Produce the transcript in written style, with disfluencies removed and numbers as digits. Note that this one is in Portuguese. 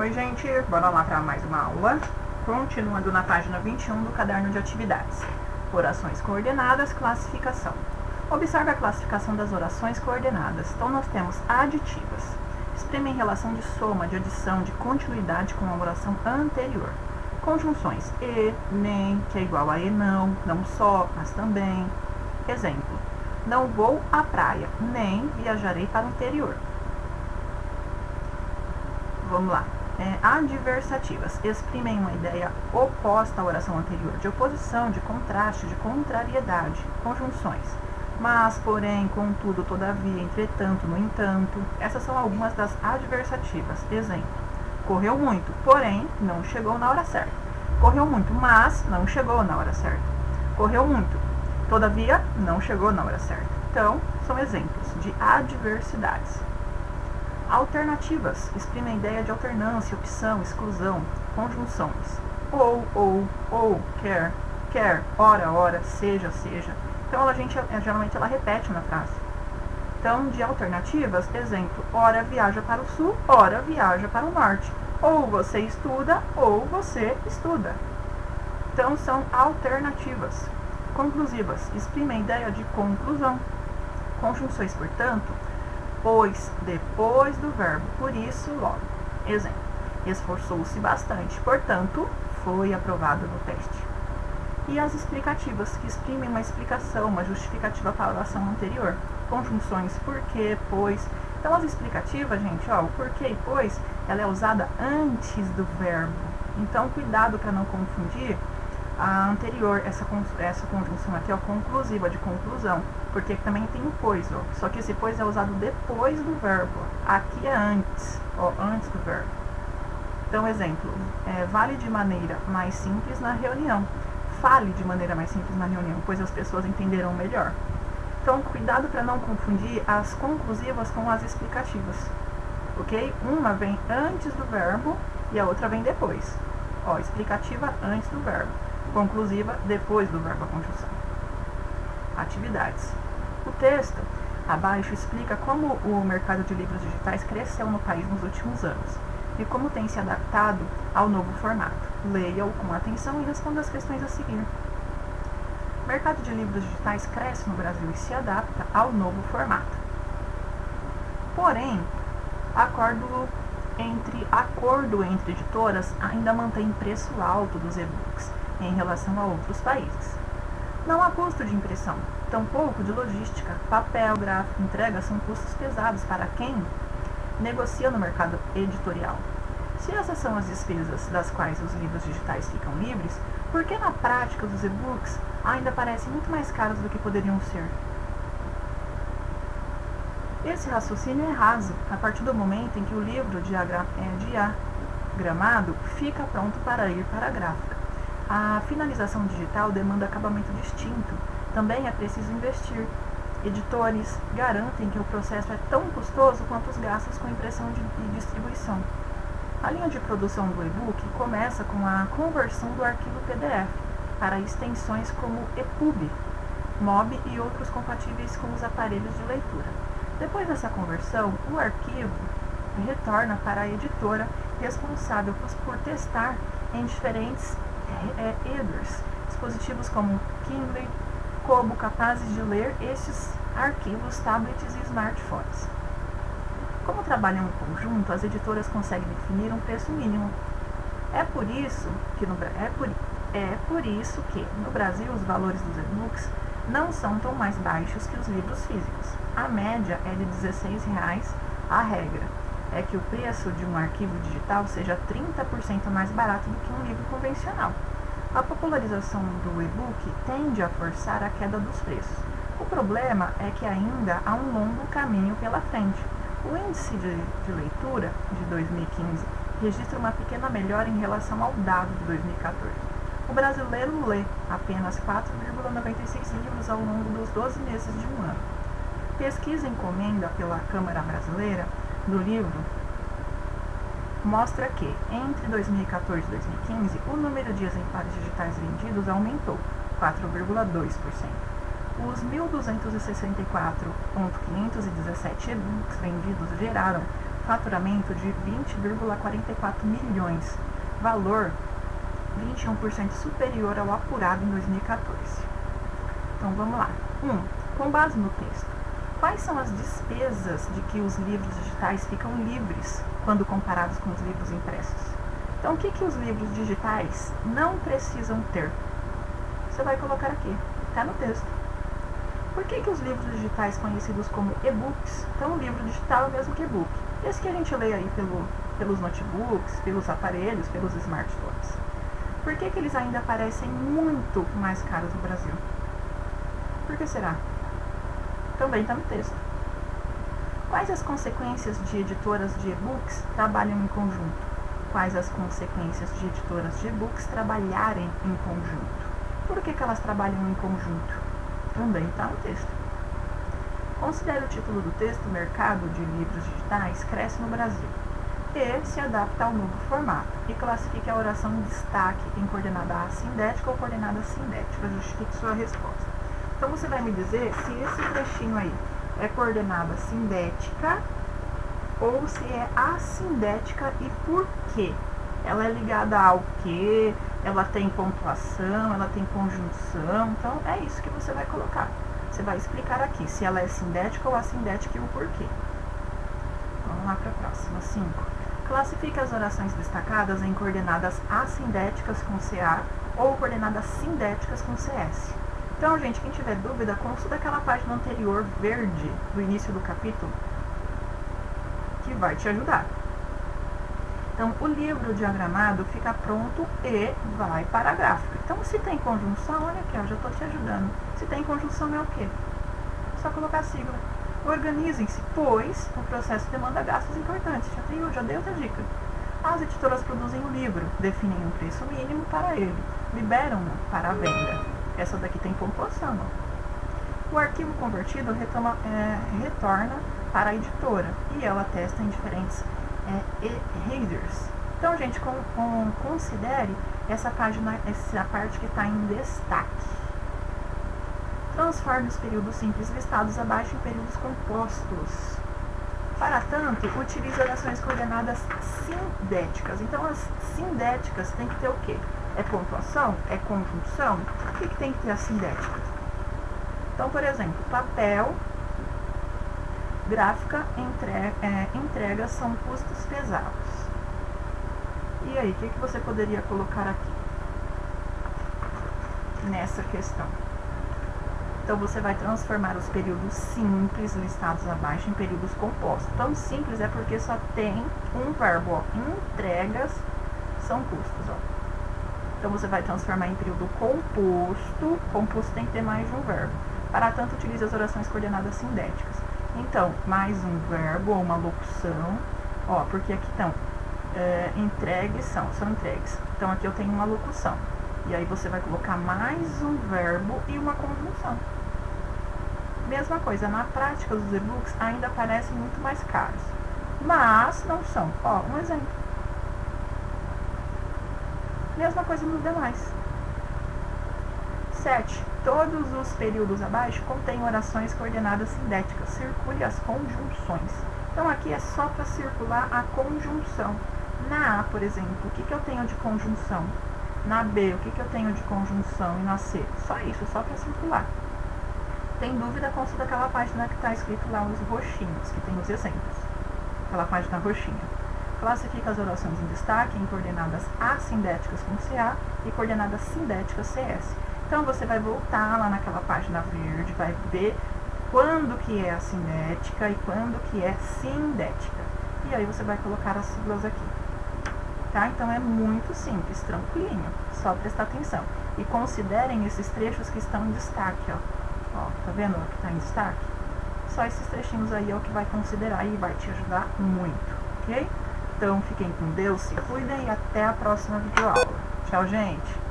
Oi gente, bora lá para mais uma aula, continuando na página 21 do caderno de atividades. Orações coordenadas, classificação. Observe a classificação das orações coordenadas. Então nós temos aditivas. Exprime em relação de soma, de adição, de continuidade com a oração anterior. Conjunções e, nem, que é igual a e não só, mas também. Exemplo, não vou à praia, nem viajarei para o interior. Vamos lá. Adversativas exprimem uma ideia oposta à oração anterior, de oposição, de contraste, de contrariedade. Conjunções: mas, porém, contudo, todavia, entretanto, no entanto. Essas são algumas das adversativas. Exemplo: correu muito, porém, não chegou na hora certa. Correu muito, mas não chegou na hora certa. Correu muito, todavia, não chegou na hora certa. Então, são exemplos de adversidades. Alternativas exprimem a ideia de alternância, opção, exclusão. Conjunções: ou, quer, ora, seja. Então, geralmente ela repete na frase. Então, de alternativas, exemplo: ora viaja para o sul, ora viaja para o norte. Ou você estuda, ou você estuda. Então, são alternativas. Conclusivas exprimem a ideia de conclusão. Conjunções, portanto: pois, depois do verbo, por isso, logo. Exemplo: esforçou-se bastante, portanto, foi aprovado no teste. E as explicativas, que exprimem uma explicação, uma justificativa para a oração anterior. Conjunções: porque, pois. Então, as explicativas, gente, o porque e pois, ela é usada antes do verbo. Então, cuidado para não confundir a anterior, essa conjunção aqui, conclusiva, de conclusão, porque também tem o pois, só que esse pois é usado depois do verbo. Aqui é antes, antes do verbo. Então, exemplo: vale de maneira mais simples na reunião. Fale de maneira mais simples na reunião, pois as pessoas entenderão melhor. Então, cuidado para não confundir as conclusivas com as explicativas, ok? Uma vem antes do verbo e a outra vem depois. Explicativa antes do verbo, conclusiva depois do verbo a conjunção. Atividades. O texto abaixo explica como o mercado de livros digitais cresceu no país nos últimos anos e como tem se adaptado ao novo formato. Leia-o com atenção e responda as questões a seguir. O mercado de livros digitais cresce no Brasil e se adapta ao novo formato. Porém, acordo entre editoras ainda mantém preço alto dos e-books em relação a outros países. Não há custo de impressão, tampouco de logística. Papel, gráfico, entrega são custos pesados para quem negocia no mercado editorial. Se essas são as despesas das quais os livros digitais ficam livres, por que na prática os e-books ainda parecem muito mais caros do que poderiam ser? Esse raciocínio é raso a partir do momento em que o livro diagramado fica pronto para ir para a gráfica. A finalização digital demanda acabamento distinto. Também é preciso investir. Editores garantem que o processo é tão custoso quanto os gastos com impressão e distribuição. A linha de produção do e-book começa com a conversão do arquivo PDF para extensões como EPUB, MOB e outros compatíveis com os aparelhos de leitura. Depois dessa conversão, o arquivo retorna para a editora responsável por testar em diferentes readers, dispositivos como Kindle, Kobo, capazes de ler estes arquivos, tablets e smartphones. Como trabalham em conjunto, as editoras conseguem definir um preço mínimo. É por isso que no Brasil os valores dos e-books não são tão mais baixos que os livros físicos. A média é de R$16. A regra é que o preço de um arquivo digital seja 30% mais barato do que um livro convencional. A popularização do e-book tende a forçar a queda dos preços. O problema é que ainda há um longo caminho pela frente. O índice de leitura de 2015 registra uma pequena melhora em relação ao dado de 2014. O brasileiro lê apenas 4,96 livros ao longo dos 12 meses de um ano. Pesquisa encomenda pela Câmara Brasileira do Livro mostra que, entre 2014 e 2015, o número de exemplares digitais vendidos aumentou 4,2%. Os 1.264.517 e-books vendidos geraram faturamento de 20,44 milhões, valor 21% superior ao apurado em 2014. Então vamos lá. Com base no texto, quais são as despesas de que os livros digitais ficam livres quando comparados com os livros impressos? Então, o que os livros digitais não precisam ter? Você vai colocar aqui, está no texto. Por que os livros digitais conhecidos como e-books, então o livro digital é o mesmo que e-book, esse que a gente lê aí pelos notebooks, pelos aparelhos, pelos smartphones, por que eles ainda parecem muito mais caros no Brasil? Por que será? Também está no texto. Quais as consequências de editoras de e-books trabalham em conjunto? Quais as consequências de editoras de e-books trabalharem em conjunto? Por que elas trabalham em conjunto? Também está no texto. Considere o título do texto: Mercado de livros digitais cresce no Brasil, e se adapta ao novo formato, e classifique a oração em destaque em coordenada assindética ou coordenada sindética. Justifique sua resposta. Então você vai me dizer se esse trechinho aí é coordenada sindética ou se é assindética e por quê. Ela é ligada ao quê? Ela tem pontuação, ela tem conjunção. Então é isso que você vai colocar. Você vai explicar aqui se ela é sindética ou assindética e o porquê. Vamos lá para a próxima. 5. Classifique as orações destacadas em coordenadas assindéticas com CA ou coordenadas sindéticas com CS. Então, gente, quem tiver dúvida, consulta aquela página anterior verde do início do capítulo, que vai te ajudar. Então, o livro diagramado fica pronto e vai para a gráfica. Então, se tem conjunção, olha aqui, eu já estou te ajudando. Se tem conjunção é o quê? Só colocar a sigla. Organizem-se, pois o processo demanda gastos importantes. Já dei outra dica. As editoras produzem o livro, definem um preço mínimo para ele, liberam-no para a venda. Essa daqui tem pontuação. Ó. O arquivo convertido retorna para a editora e ela testa em diferentes e-readers. Então, gente, considere essa página, essa parte que está em destaque. Transforme os períodos simples listados abaixo em períodos compostos. Para tanto, utilize orações coordenadas sindéticas. Então, as sindéticas tem que ter o quê? É pontuação? É conjunção? O que tem que ter a sindética? Então, por exemplo, papel, gráfica, entrega são custos pesados. E aí, o que você poderia colocar aqui nessa questão? Então, você vai transformar os períodos simples listados abaixo em períodos compostos. Então, simples é porque só tem um verbo, ó. Entregas são custos, ó. Então, você vai transformar em período composto. Composto tem que ter mais de um verbo. Para tanto, utilize as orações coordenadas sindéticas. Então, mais um verbo ou uma locução, ó, porque aqui estão entregues são entregues. Então, aqui eu tenho uma locução. E aí você vai colocar mais um verbo e uma conjunção. Mesma coisa, na prática os e-books ainda parecem muito mais caros. Mas não são. Ó, um exemplo. Mesma coisa nos demais. 7. Todos os períodos abaixo contêm orações coordenadas sindéticas. Circule as conjunções. Então, aqui é só para circular a conjunção. Na A, por exemplo, o que eu tenho de conjunção? Na B, o que eu tenho de conjunção? E na C? Só isso, só para circular. Tem dúvida, consulta aquela página que está escrito lá, os roxinhos, que tem os exemplos. Aquela página roxinha. Classifica as orações em destaque em coordenadas assindéticas com CA e coordenadas sindéticas CS. Então, você vai voltar lá naquela página verde, vai ver quando que é assindética e quando que é sindética. E aí você vai colocar as siglas aqui. Tá? Então, é muito simples, tranquilinho, só prestar atenção. E considerem esses trechos que estão em destaque, ó. Ó, tá vendo o que está em destaque? Só esses trechinhos aí é o que vai considerar e vai te ajudar muito, ok? Então, fiquem com Deus, se cuidem e até a próxima videoaula. Tchau, gente!